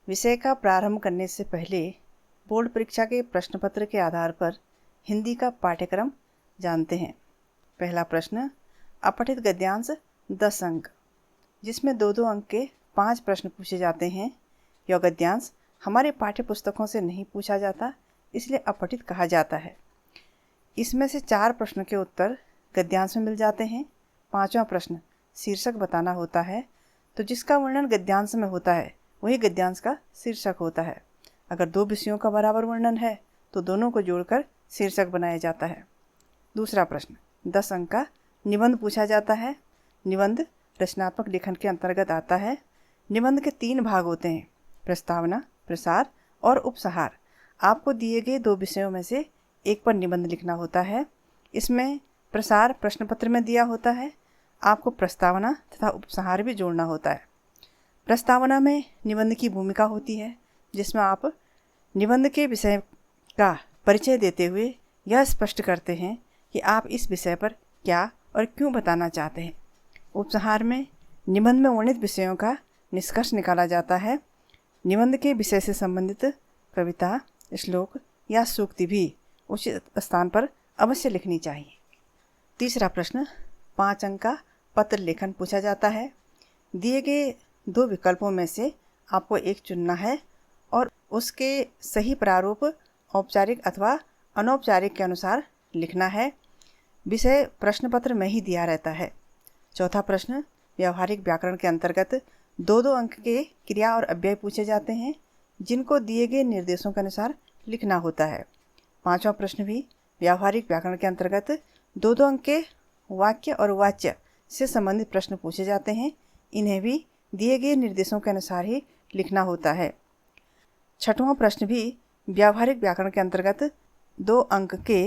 विषय का प्रारंभ करने से पहले बोर्ड परीक्षा के प्रश्न पत्र के आधार पर हिंदी का पाठ्यक्रम जानते हैं। पहला प्रश्न, अपठित गद्यांश 10 अंक, जिसमें 2-2 अंक के 5 प्रश्न पूछे जाते हैं। यह गद्यांश हमारे पाठ्य पुस्तकों से नहीं पूछा जाता, इसलिए अपठित कहा जाता है। इसमें से 4 प्रश्न के उत्तर गद्यांश में मिल जाते हैं। 5वां प्रश्न शीर्षक बताना होता है, तो जिसका वर्णन गद्यांश में होता है वही गद्यांश का शीर्षक होता है। अगर 2 विषयों का बराबर वर्णन है तो दोनों को जोड़कर शीर्षक बनाया जाता है। दूसरा प्रश्न 10 अंक का निबंध पूछा जाता है। निबंध रचनात्मक लेखन के अंतर्गत आता है। निबंध के 3 भाग होते हैं, प्रस्तावना, प्रसार और उपसंहार। आपको दिए गए 2 विषयों में से एक पर निबंध लिखना होता है। इसमें प्रसार प्रश्न पत्र में दिया होता है। आपको प्रस्तावना तथा उपसंहार भी जोड़ना होता है। प्रस्तावना में निबंध की भूमिका होती है, जिसमें आप निबंध के विषय का परिचय देते हुए यह स्पष्ट करते हैं कि आप इस विषय पर क्या और क्यों बताना चाहते हैं। उपसंहार में निबंध में वर्णित विषयों का निष्कर्ष निकाला जाता है। निबंध के विषय से संबंधित कविता, श्लोक या सूक्ति भी उचित स्थान पर अवश्य लिखनी चाहिए। तीसरा प्रश्न 5 अंक का पत्र लेखन पूछा जाता है। दिए गए 2 विकल्पों में से आपको एक चुनना है और उसके सही प्रारूप औपचारिक अथवा अनौपचारिक के अनुसार लिखना है। विषय प्रश्न पत्र में ही दिया रहता है। चौथा प्रश्न व्यावहारिक व्याकरण के अंतर्गत 2-2 अंक के क्रिया और अव्यय पूछे जाते हैं, जिनको दिए गए निर्देशों के अनुसार लिखना होता है। 5वां प्रश्न भी व्यावहारिक व्याकरण के अंतर्गत 2-2 अंक के वाक्य और वाच्य से संबंधित प्रश्न पूछे जाते हैं। इन्हें भी दिए गए निर्देशों के अनुसार ही लिखना होता है। 6वां प्रश्न भी व्यावहारिक व्याकरण के अंतर्गत 2 अंक के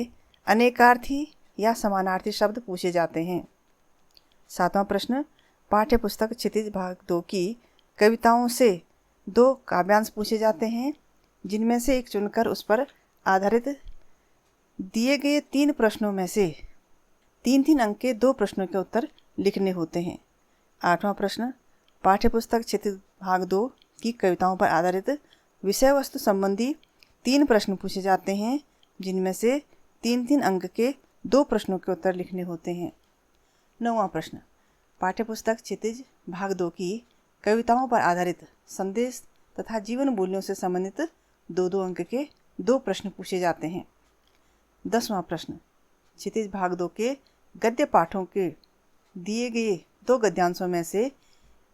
अनेकार्थी या समानार्थी शब्द पूछे जाते हैं। 7वां प्रश्न पाठ्य पुस्तक क्षितिज भाग 2 की कविताओं से 2 काव्यांश पूछे जाते हैं, जिनमें से एक चुनकर उस पर आधारित दिए गए 3 प्रश्नों में से 3-3 अंक के 2 प्रश्नों के उत्तर लिखने होते हैं। 8वां प्रश्न पाठ्य पुस्तक क्षितिज भाग 2 की कविताओं पर आधारित विषय वस्तु संबंधी 3 प्रश्न पूछे जाते हैं, जिनमें से 3-3 अंक के 2 प्रश्नों के उत्तर लिखने होते हैं। 9वां प्रश्न पाठ्य पुस्तक क्षितिज भाग 2 की कविताओं पर आधारित संदेश तथा जीवन मूल्यों से संबंधित 2-2 अंक के 2 प्रश्न पूछे जाते हैं। 10वां प्रश्न क्षितिज भाग 2 के गद्य पाठों के दिए गए 2 गद्यांशों में से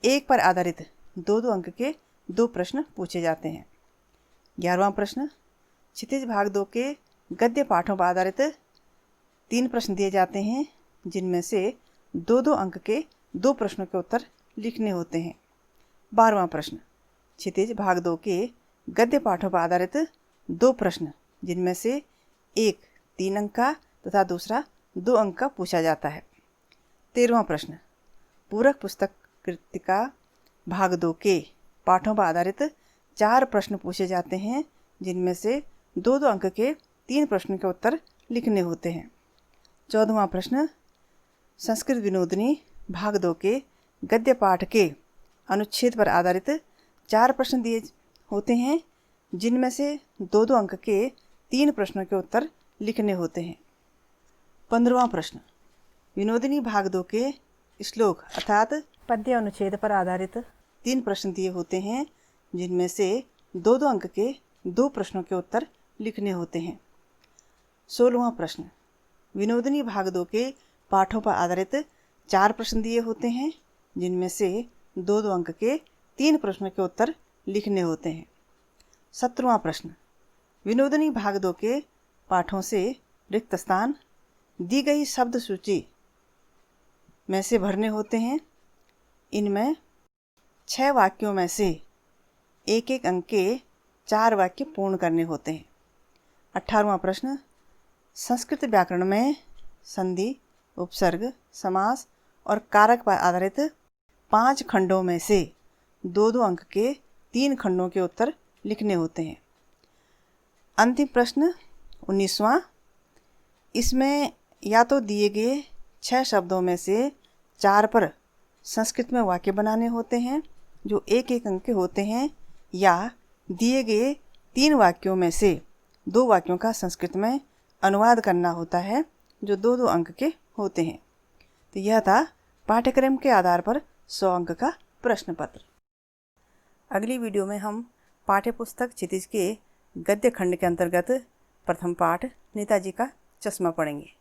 एक पर आधारित 2-2 अंक के 2 प्रश्न पूछे जाते हैं। 11वां प्रश्न क्षितिज भाग 2 के गद्य पाठों पर आधारित 3 प्रश्न दिए जाते हैं, जिनमें से 2-2 अंक के 2 प्रश्नों के उत्तर लिखने होते हैं। 12वां प्रश्न क्षितिज भाग 2 के गद्य पाठों पर आधारित 2 प्रश्न, जिनमें से एक 3 अंक का तथा दूसरा 2 अंक का पूछा जाता है। 13वां प्रश्न पूरक पुस्तक कृतिका भाग 2 के पाठों पर आधारित 4 प्रश्न पूछे जाते हैं, जिनमें से 2-2 अंक के 3 प्रश्नों के उत्तर लिखने होते हैं। 14वां प्रश्न संस्कृत विनोदिनी भाग 2 के गद्य पाठ के अनुच्छेद पर आधारित 4 प्रश्न दिए होते हैं, जिनमें से 2-2 अंक के 3 प्रश्नों के उत्तर लिखने होते हैं। 15वां प्रश्न विनोदिनी भाग 2 के श्लोक अर्थात पद्य अनुच्छेद पर आधारित 3 प्रश्न दिए होते हैं, जिनमें से 2-2 अंक के 2 प्रश्नों के उत्तर लिखने होते हैं। 16वां प्रश्न विनोदिनी भाग 2 के पाठों पर आधारित 4 प्रश्न दिए होते हैं, जिनमें से 2-2 अंक के 3 प्रश्नों के उत्तर लिखने होते हैं। 17वां प्रश्न विनोदिनी भाग 2 के पाठों से रिक्त स्थान दी गई शब्द सूची में से भरने होते हैं। इनमें 6 वाक्यों में से 1-1 अंक के 4 वाक्य पूर्ण करने होते हैं। 18वां प्रश्न संस्कृत व्याकरण में संधि, उपसर्ग, समास और कारक पर आधारित 5 खंडों में से 2-2 अंक के 3 खंडों के उत्तर लिखने होते हैं। अंतिम प्रश्न 19वां, इसमें या तो दिए गए 6 शब्दों में से 4 पर संस्कृत में वाक्य बनाने होते हैं जो 1-1 अंक के होते हैं, या दिए गए 3 वाक्यों में से 2 वाक्यों का संस्कृत में अनुवाद करना होता है, जो 2-2 अंक के होते हैं। तो यह था पाठ्यक्रम के आधार पर 100 अंक का प्रश्न पत्र। अगली वीडियो में हम पाठ्यपुस्तक क्षितिज के गद्य खंड के अंतर्गत प्रथम पाठ नेताजी का चश्मा पढ़ेंगे।